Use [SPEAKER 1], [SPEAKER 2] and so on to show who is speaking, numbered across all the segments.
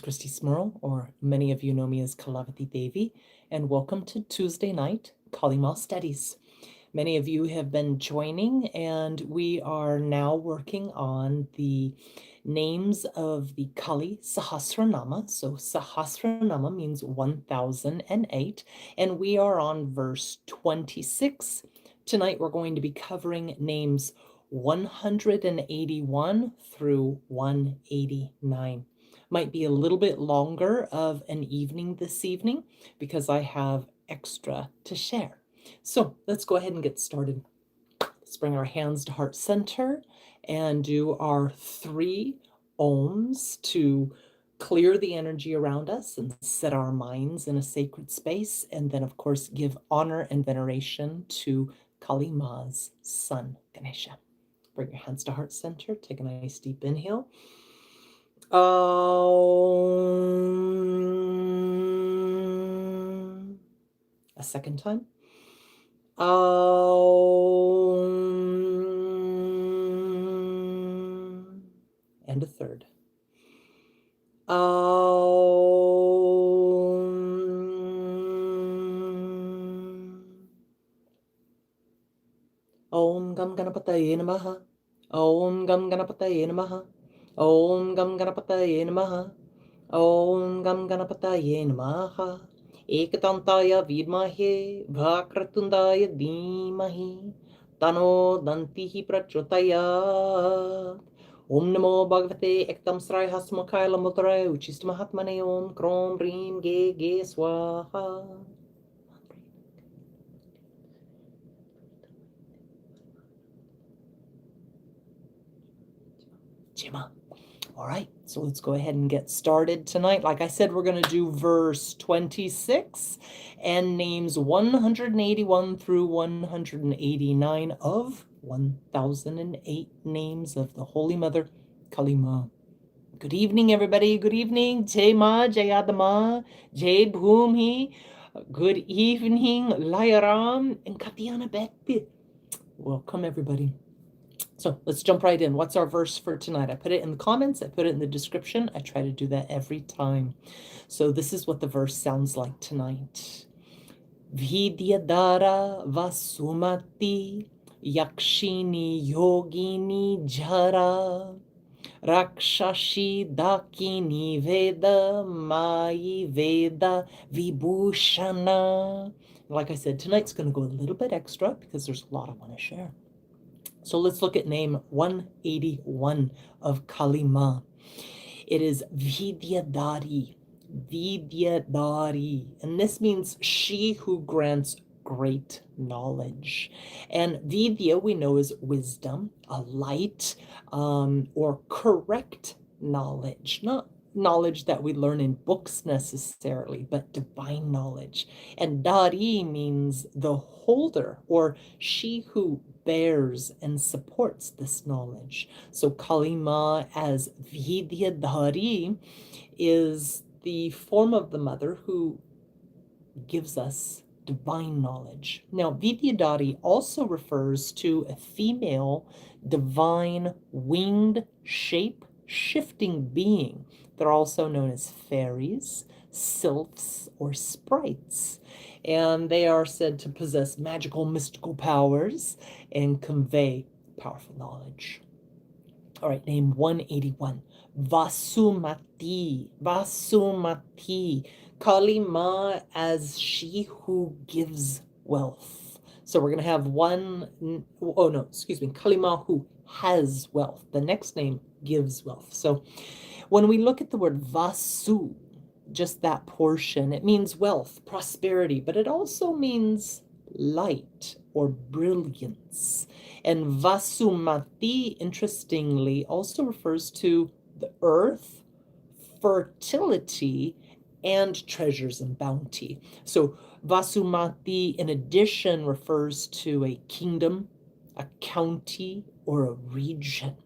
[SPEAKER 1] Christie Smirl, or many of you know me as Kalavati Devi, and welcome to Tuesday night Kali Maa studies. Many of you have been joining, and we are now working on the names of the Kali Sahasranama. So Sahasranama means 1008, and we are on verse 26. Tonight we're going to be covering names 181 through 189. Might be a little bit longer of an evening this evening because I have extra to share. So let's go ahead and get started. Let's bring our hands to heart center and do our 3 ohms to clear the energy around us and set our minds in a sacred space. And then, of course, give honor and veneration to Kali Maa's son, Ganesha. Bring your hands to heart center. Take a nice deep inhale. A second time. And a third. Om Gam Ganapataye Namaha. Om Gam Ganapataye Namaha. Om Gam Ganapataye Namaha. Om Gam Ganapataye Namaha. Ekatantaya Vidmahe Vakratundaya Dhimahi Tano Dantihi Prachodayat. Om Namo Bhagavate Ektam Srai Hasmukhaya Lamutare Uchistamahatmane Om Krom Rim Ge Ge Swaha. Jima. All right, so let's go ahead and get started tonight. Like I said, we're going to do verse 26 and names 181 through 189 of 1008 names of the Holy Mother, Kali Maa. Good evening, everybody. Good evening. Jai Ma, Jayadama, Jai Bhumi. Good evening, Layaram and Katyana Bekbi. Welcome, everybody. So let's jump right in. What's our verse for tonight? I put it in the comments. I put it in the description. I try to do that every time. So this is what the verse sounds like tonight. Vidyādharī Vasumatī Yakṣiṇī Yogini Jarā Rākṣaśī Dakini Vedamayī Vedavibhūṣaṇā. Like I said, tonight's going to go a little bit extra because there's a lot I want to share. So let's look at name 181 of Kali Maa. It is Vidyādharī. Vidyādharī. And this means she who grants great knowledge. And Vidya we know is wisdom, a light, or correct knowledge. Not knowledge that we learn in books necessarily, but divine knowledge. And Dari means the holder, or she who bears and supports this knowledge. So Kali Maa as Vidyādharī is the form of the mother who gives us divine knowledge. Now, Vidyādharī also refers to a female divine winged shape-shifting being. They're also known as fairies, sylphs, or sprites. And they are said to possess magical, mystical powers and convey powerful knowledge. All right, name 181. Vasumatī. Vasumatī. Kali Maa as she who gives wealth. So we're going to have Kali Maa who has wealth. The next name gives wealth. So when we look at the word Vasu, just that portion, it means wealth, prosperity, but it also means light or brilliance. And Vasumatī, interestingly, also refers to the earth, fertility, and treasures and bounty. So Vasumatī, in addition, refers to a kingdom, a county, or a region.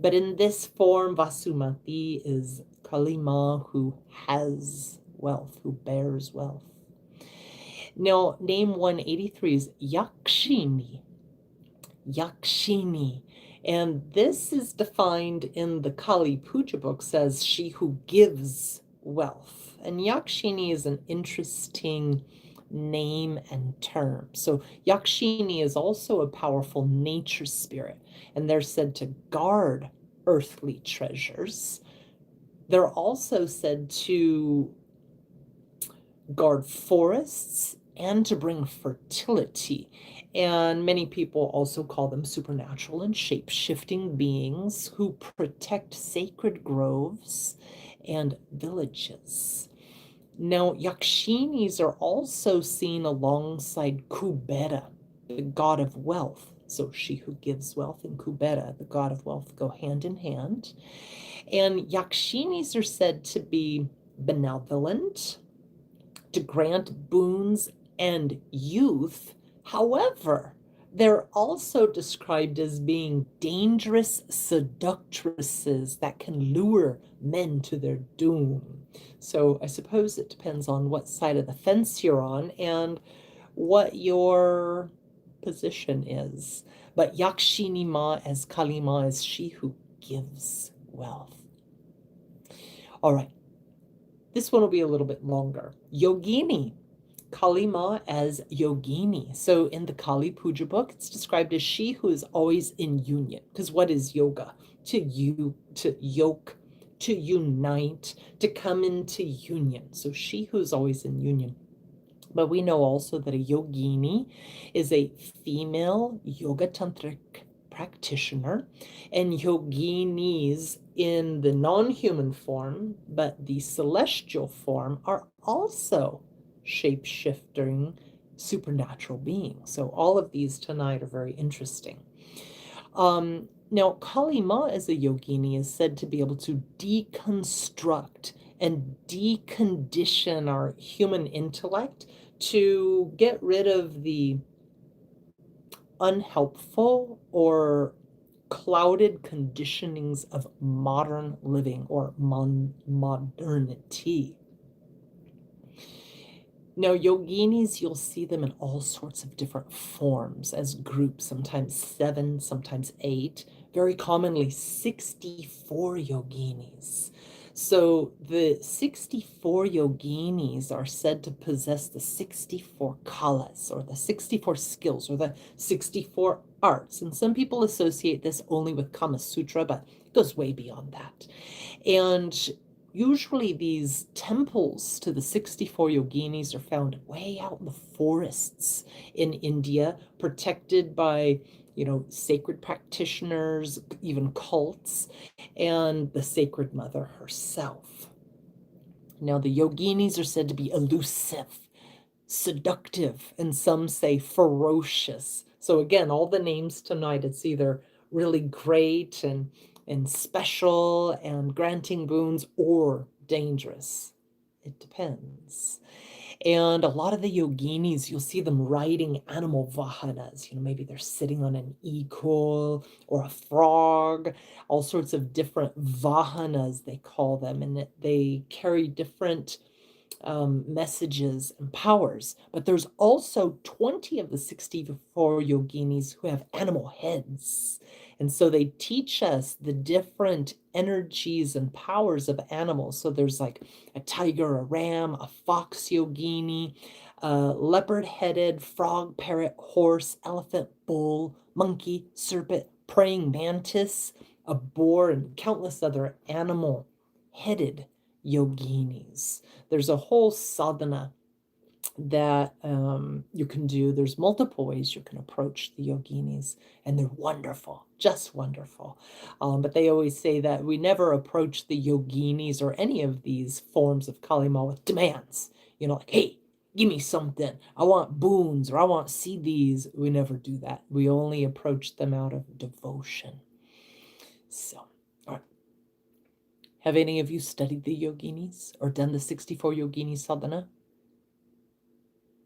[SPEAKER 1] But in this form, Vasumatī is Kali Maa who has wealth, who bears wealth. Now, name 183 is Yakshini. Yakshini. And this is defined in the Kali Puja book, says she who gives wealth. And Yakṣiṇī is an interesting name and term. So Yakṣiṇī is also a powerful nature spirit, and they're said to guard earthly treasures. They're also said to guard forests and to bring fertility. And many people also call them supernatural and shape-shifting beings who protect sacred groves and villages. Now, Yakṣiṇīs are also seen alongside Kubera, the god of wealth. So she who gives wealth and Kubera, the god of wealth, go hand in hand. And Yakṣiṇīs are said to be benevolent, to grant boons and youth. However, they're also described as being dangerous seductresses that can lure men to their doom. So I suppose it depends on what side of the fence you're on and what your position is. But Yakṣiṇī Maa as Kali Maa is she who gives wealth. All right. This one will be a little bit longer. Yogini, Kali Maa as Yogini. So in the Kali Puja book, it's described as she who is always in union. Because what is yoga? To yoke, to unite, to come into union. So she who is always in union. But we know also that a yogini is a female yoga tantric practitioner, and yoginis in the non-human form, but the celestial form, are also shape-shifting supernatural beings. So all of these tonight are very interesting. Now, Kali Maa as a yogini is said to be able to deconstruct and decondition our human intellect to get rid of the unhelpful or clouded conditionings of modern living or modernity. Now, yoginis, you'll see them in all sorts of different forms as groups, sometimes 7, sometimes 8, very commonly 64 yoginis. So the 64 yoginis are said to possess the 64 kalas, or the 64 skills, or the 64 arts. And some people associate this only with Kama Sutra, but it goes way beyond that. And usually these temples to the 64 yoginis are found way out in the forests in India, protected by, sacred practitioners, even cults, and the sacred mother herself. Now, the yoginis are said to be elusive, seductive, and some say ferocious. So again, all the names tonight, it's either really great and special and granting boons, or dangerous. It depends. And a lot of the yoginis, you'll see them riding animal vahanas. Maybe they're sitting on an eagle or a frog, all sorts of different vahanas, they call them, and they carry different messages and powers. But there's also 20 of the 64 yoginis who have animal heads. And so they teach us the different energies and powers of animals. So there's like a tiger, a ram, a fox yogini, a leopard-headed, frog, parrot, horse, elephant, bull, monkey, serpent, praying mantis, a boar, and countless other animal-headed yoginis. There's a whole sadhana that you can do. There's multiple ways you can approach the yoginis, and they're wonderful, just wonderful. But they always say that we never approach the yoginis or any of these forms of Kali Maa with demands. Like, hey, give me something. I want boons, or I want CDs. We never do that. We only approach them out of devotion. So, all right. Have any of you studied the yoginis or done the 64 yogini sadhana?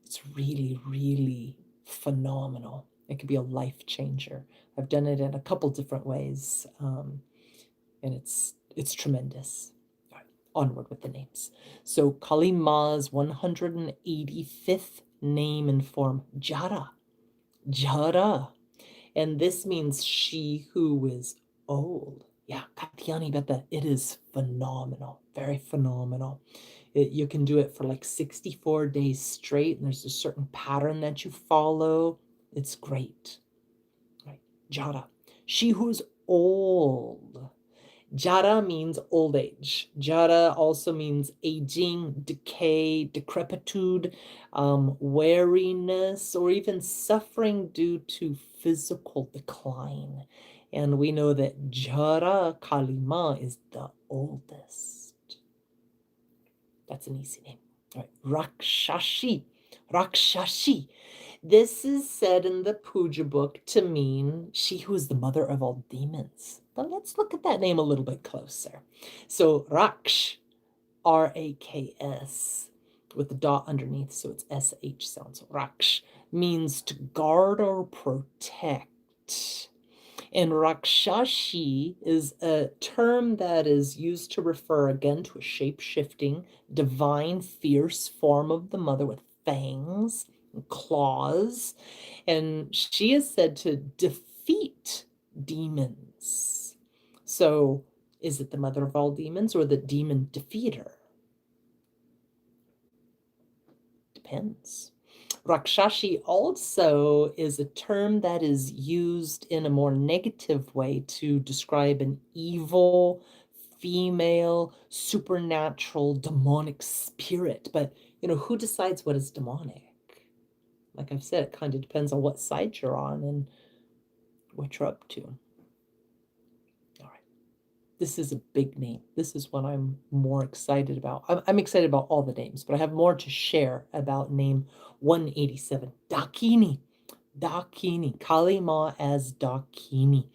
[SPEAKER 1] It's really, really phenomenal. It could be a life changer. I've done it in a couple different ways, and it's tremendous. All right, onward with the names. So Kali Maa's 185th name and form, Jarā. Jarā. And this means she who is old. Yeah, Katyani Beta, it is phenomenal, very phenomenal. You can do it for like 64 days straight, and there's a certain pattern that you follow. It's great. Right. Jarā, she who's old. Jarā means old age. Jarā also means aging, decay, decrepitude, weariness, or even suffering due to physical decline. And we know that Jarā Kali Maa is the oldest. That's an easy name. All right. Rākṣaśī. Rākṣaśī. This is said in the puja book to mean she who is the mother of all demons. But let's look at that name a little bit closer. So Raksh, R-A-K-S, with the dot underneath, so it's S-H sound. So Raksh means to guard or protect. And Rākṣaśī is a term that is used to refer again to a shape-shifting, divine, fierce form of the mother with fangs and claws. And she is said to defeat demons. So is it the mother of all demons or the demon defeater? Depends. Rākṣaśī also is a term that is used in a more negative way to describe an evil, female, supernatural, demonic spirit. But, who decides what is demonic? Like I've said, it kind of depends on what side you're on and what you're up to. This is a big name. This is what I'm more excited about. I'm excited about all the names, but I have more to share about name 187, Dakini. Dakini, Kali Maa as Dakini.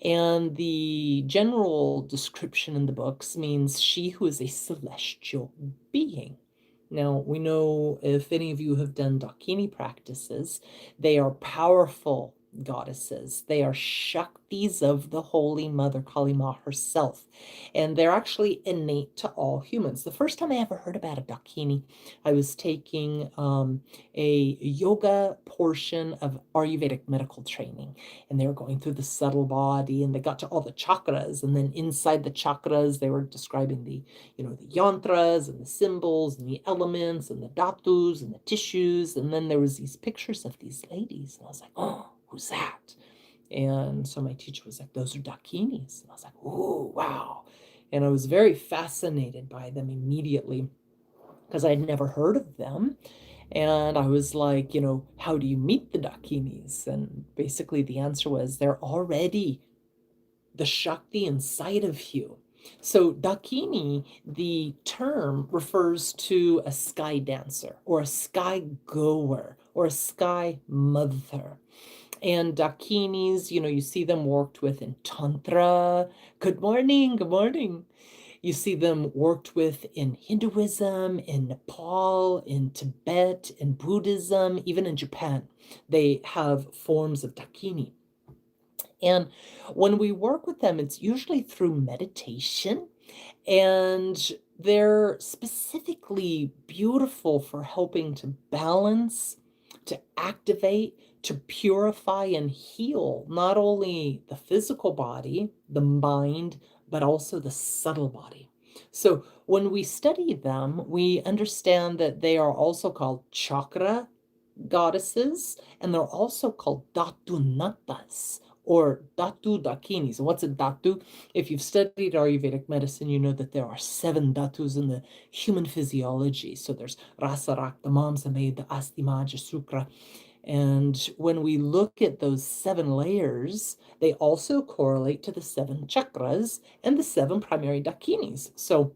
[SPEAKER 1] And the general description in the books means she who is a celestial being. Now, we know if any of you have done Dakini practices, they are powerful goddesses. They are Shaktis of the Holy Mother, Kali Maa herself. And they're actually innate to all humans. The first time I ever heard about a Dakini, I was taking a yoga portion of Ayurvedic medical training. And they were going through the subtle body, and they got to all the chakras. And then inside the chakras, they were describing the yantras and the symbols and the elements and the dhatus and the tissues. And then there was these pictures of these ladies. And I was like, oh, who's that? And so my teacher was like, those are Dakinis. And I was like, oh, wow. And I was very fascinated by them immediately because I had never heard of them. And I was like, how do you meet the Dakinis? And basically the answer was they're already the Shakti inside of you. So Dakini, the term refers to a sky dancer or a sky goer or a sky mother. And Dakinis, you see them worked with in Tantra. Good morning, good morning. You see them worked with in Hinduism, in Nepal, in Tibet, in Buddhism, even in Japan. They have forms of Dakini. And when we work with them, it's usually through meditation, and they're specifically beautiful for helping to balance, to activate, to purify and heal not only the physical body, the mind, but also the subtle body. So when we study them, we understand that they are also called chakra goddesses, and they're also called dhatunatas or dhatu dakinis. And what's a dhatu? If you've studied Ayurvedic medicine, you know that there are 7 dhatus in the human physiology. So there's rasa, rakta, mamsa, medha, asti, maja, sukra. And when we look at those 7 layers, they also correlate to the 7 chakras and the 7 primary dakinis. So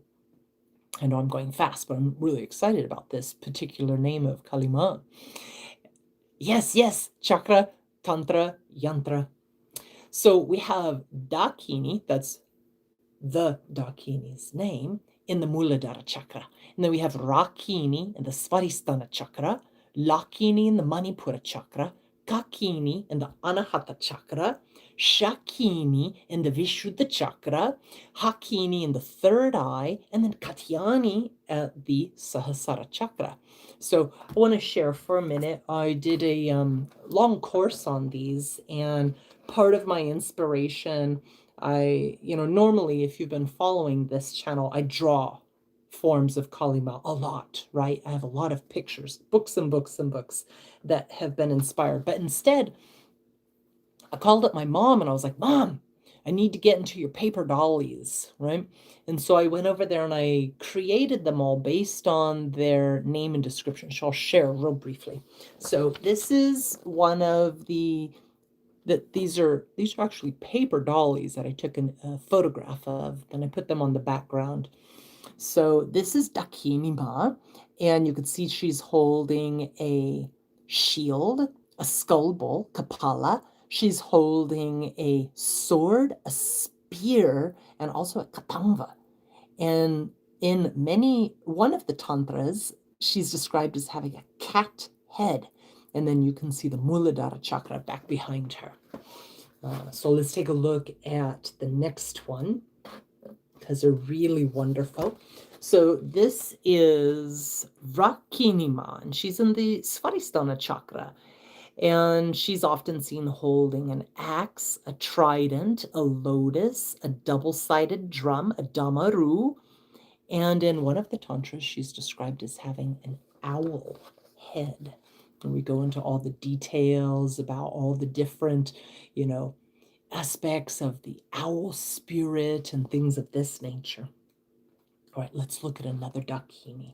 [SPEAKER 1] I know I'm going fast, but I'm really excited about this particular name of Kali Maa. Yes, chakra, tantra, yantra. So we have Dakini, that's the Dakini's name, in the Muladhara chakra. And then we have Rakini in the Svadhisthana chakra, Lakini in the Manipura chakra, Kakini in the Anahata chakra, Shakini in the Vishuddha chakra, Hakini in the third eye, and then Katyani at the Sahasrara chakra. So I want to share for a minute. I did a long course on these, and part of my inspiration Normally, if you've been following this channel, I draw forms of Kali Maa a lot, right? I have a lot of pictures, books and books and books that have been inspired. But instead, I called up my mom and I was like, Mom, I need to get into your paper dollies, right? And so I went over there and I created them all based on their name and description. So I'll share real briefly. So this is one of these are actually paper dollies that I took a photograph of, and I put them on the background. So this is Dakini Maa, and you can see she's holding a shield, a skull bowl, kapala. She's holding a sword, a spear, and also a katanga. And in one of the tantras, she's described as having a cat head. And then you can see the Muladhara chakra back behind her. So let's take a look at the next one, because they're really wonderful. So this is Yakshini Maa, and she's in the Svadhisthana chakra. And she's often seen holding an axe, a trident, a lotus, a double-sided drum, a damaru. And in one of the tantras, she's described as having an owl head. And we go into all the details about all the different, aspects of the owl spirit and things of this nature. All right, let's look at another Dakini.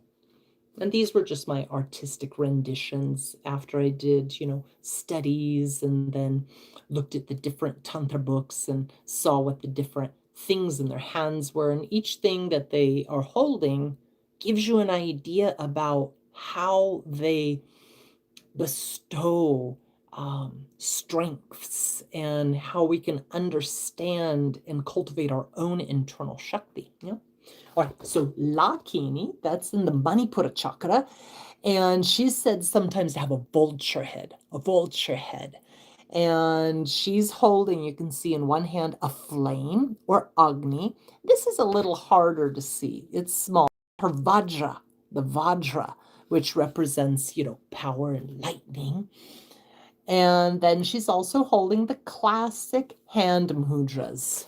[SPEAKER 1] And these were just my artistic renditions after I did, studies and then looked at the different Tantra books and saw what the different things in their hands were. And each thing that they are holding gives you an idea about how they bestow strengths and how we can understand and cultivate our own internal Shakti. All right, so Yakshini, that's in the Manipura chakra, and she's said sometimes to have a vulture head. And she's holding, you can see in one hand, a flame or Agni. This is a little harder to see. It's small. Her Vajra, the Vajra, which represents, power and lightning. And then she's also holding the classic hand mudras,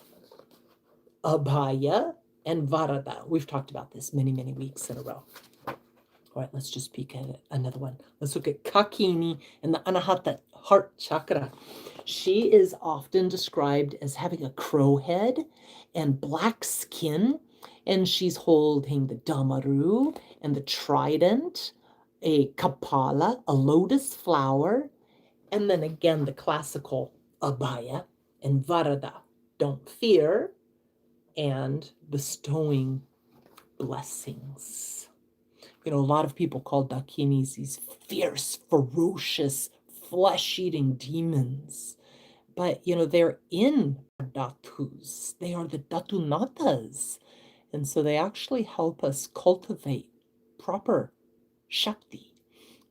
[SPEAKER 1] Abhaya and Varada. We've talked about this many, many weeks in a row. All right, let's just peek at another one. Let's look at Yakshini and the Anahata heart chakra. She is often described as having a crow head and black skin, and she's holding the damaru and the trident, a kapala, a lotus flower, and then again the classical Abhaya and Varada, don't fear, and bestowing blessings. A lot of people call Dakinis these fierce, ferocious, flesh-eating demons. But, they're in Dhatus. They are the Dhatunatas. And so they actually help us cultivate proper Shakti.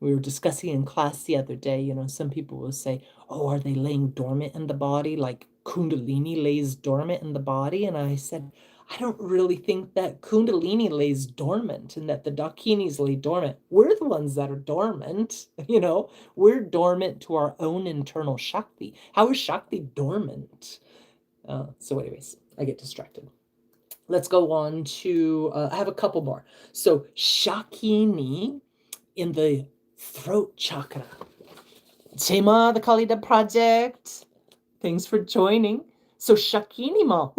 [SPEAKER 1] We were discussing in class the other day, some people will say, oh, are they laying dormant in the body like Kundalini lays dormant in the body? And I said, I don't really think that Kundalini lays dormant and that the Dakinis lay dormant. We're the ones that are dormant, We're dormant to our own internal Shakti. How is Shakti dormant? So anyways, I get distracted. Let's go on to, I have a couple more. So Yakshini in the throat chakra. Chema, the Kalida Project. Thanks for joining. So Yakshini Maa,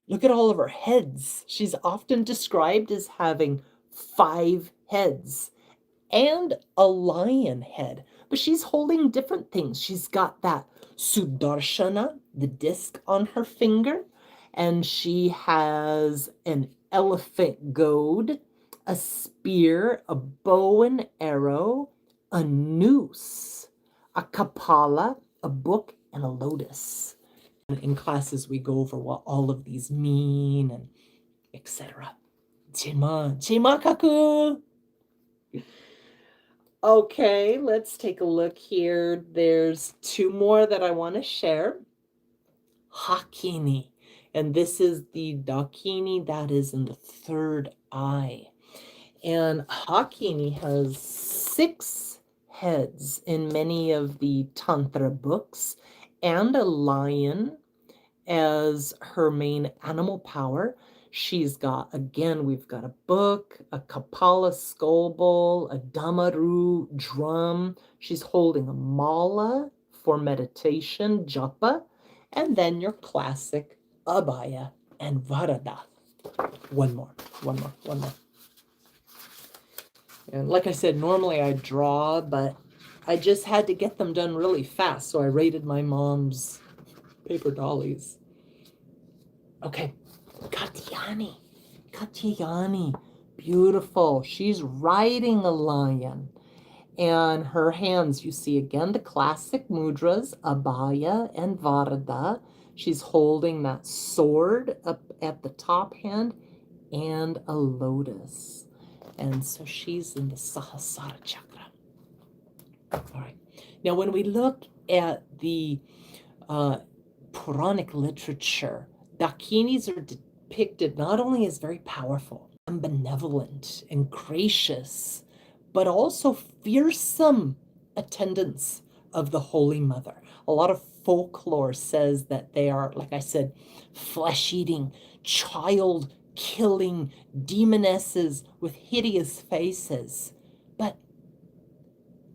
[SPEAKER 1] look at all of her heads. She's often described as having 5 heads and a lion head, but she's holding different things. She's got that Sudarshana, the disc on her finger, and she has an elephant goad, a spear, a bow and arrow, a noose, a kapala, a book, and a lotus. And in classes, we go over what all of these mean and etc. Chima kaku. Okay, let's take a look here. There's 2 more that I want to share. Yakshini. And this is the Dakini that is in the 3rd eye. And Yakshini has 6 heads in many of the Tantra books, and a lion, as her main animal power. She's got, again, we've got a book, a kapala skull bowl, a damaru drum. She's holding a mala for meditation, japa, and then your classic abaya and varada. One more. And like I said, normally I draw, but I just had to get them done really fast, so I raided my mom's paper dollies. Okay, Katyayani, beautiful. She's riding a lion. And her hands, you see again the classic mudras, abaya and varada. She's holding that sword up at the top hand and a lotus. And so she's in the Sahasrara chakra. All right. Now, when we look at the Puranic literature, Dakinis are depicted not only as very powerful and benevolent and gracious, but also fearsome attendants of the Holy Mother. A lot of folklore says that they are, like I said, flesh-eating, child-killing demonesses with hideous faces. But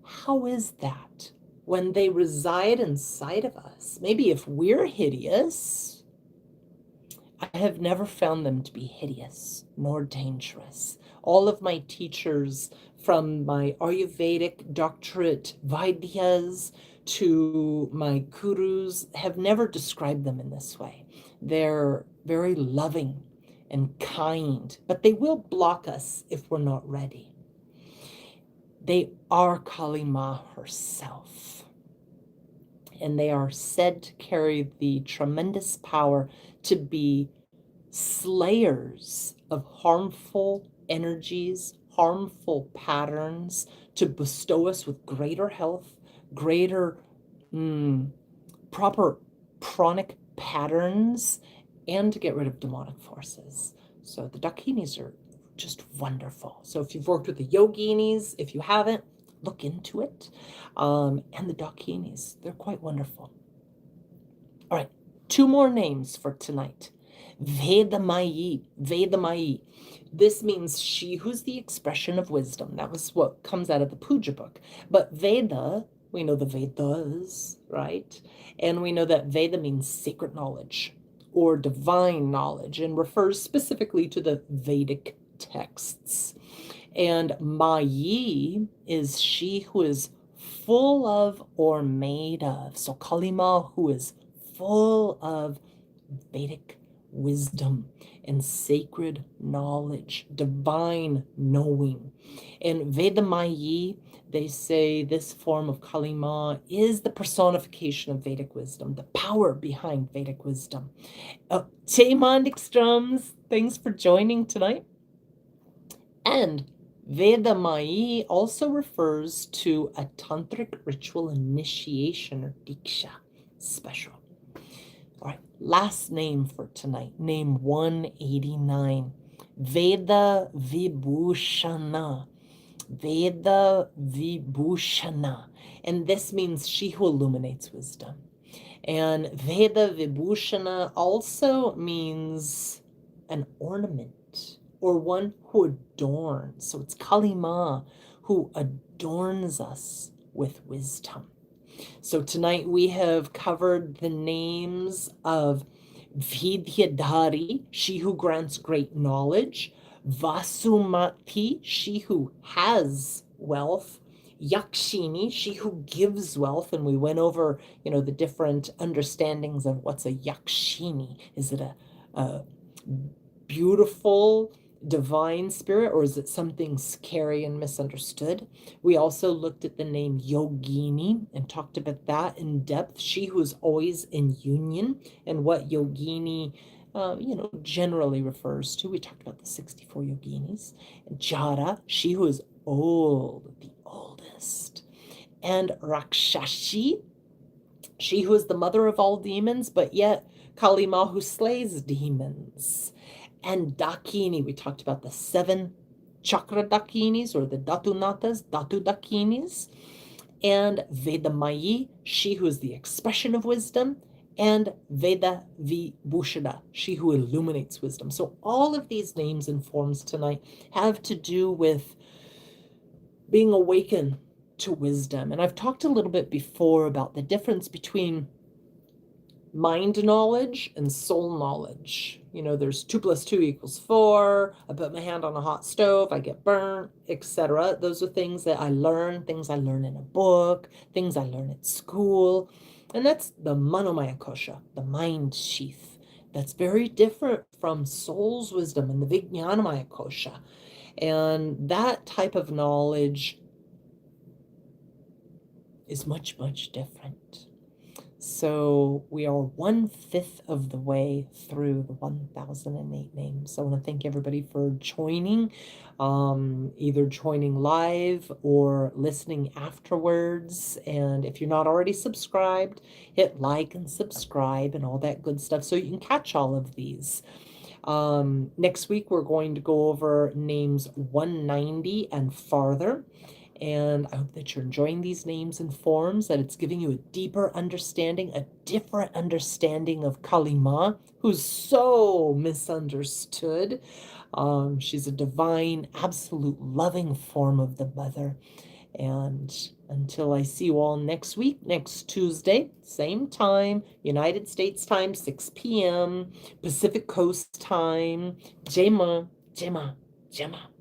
[SPEAKER 1] how is that when they reside inside of us? Maybe if we're hideous, I have never found them to be hideous nor dangerous. All of my teachers, from my Ayurvedic doctorate Vaidyas to my gurus, have never described them in this way. They're very loving and kind, but they will block us if we're not ready. They are Kali Maa herself, and they are said to carry the tremendous power to be slayers of harmful energies, harmful patterns, to bestow us with greater health, greater proper pranic patterns, and to get rid of demonic forces. So the Dakinis are just wonderful. So if you've worked with the Yoginis, if you haven't, look into it. And the Dakinis, they're quite wonderful. All right, 2 more names for tonight. Vedamayī. This means she who's the expression of wisdom. That was what comes out of the puja book. But Veda, we know the Vedas, right? And we know that Veda means sacred knowledge or divine knowledge and refers specifically to the Vedic texts. And Mayi is she who is full of or made of. So Kali Maa, who is full of Vedic wisdom and sacred knowledge, divine knowing. And Vedamayī, they say this form of Kali Maa is the personification of Vedic wisdom, the power behind Vedic wisdom. Mandik Strums, thanks for joining tonight. And Vedamayī also refers to a tantric ritual initiation or diksha, special. All right, last name for tonight, name 189, Vedavibhūṣaṇā. Vedavibhūṣaṇā. And this means she who illuminates wisdom. And Vedavibhūṣaṇā also means an ornament or one who adorns. So it's Kali Maa who adorns us with wisdom. So tonight we have covered the names of Vidyādharī, she who grants great knowledge, Vasumatī, she who has wealth, Yakṣiṇī, she who gives wealth, and we went over, the different understandings of what's a Yakṣiṇī. Is it a beautiful divine spirit, or is it something scary and misunderstood? We also looked at the name Yogini and talked about that in depth. She who is always in union, and what Yogini generally refers to. We talked about the 64 Yoginis. And Jarā, she who is old, the oldest. And Rākṣaśī, she who is the mother of all demons, but yet Kali Maa who slays demons. And Dakini, we talked about the 7 chakra Dakinis, or the Dhatu Dakinis. And Vedamayī, she who is the expression of wisdom. and Vedavibhūṣaṇā, she who illuminates wisdom. So all of these names and forms tonight have to do with being awakened to wisdom. And I've talked a little bit before about the difference between mind knowledge and soul knowledge. You know, there's 2 + 2 = 4. I put my hand on a hot stove, I get burnt, etc. Those are things that I learn, things I learn in a book, things I learn at school. And that's the manomaya kosha, the mind sheath. That's very different from soul's wisdom and the vijnanamaya kosha. And that type of knowledge is much, much different. So we are 1/5 of the way through the 1008 names. I want to thank everybody for joining, either joining live or listening afterwards. And if you're not already subscribed, hit like and subscribe and all that good stuff so you can catch all of these. Next week, we're going to go over names 190 and farther. And I hope that you're enjoying these names and forms, that it's giving you a deeper understanding, a different understanding of Kali Maa, who's so misunderstood. She's a divine, absolute loving form of the mother. And until I see you all next week, next Tuesday, same time, United States time, 6 p.m., Pacific Coast time. Jema, Jema, Jema.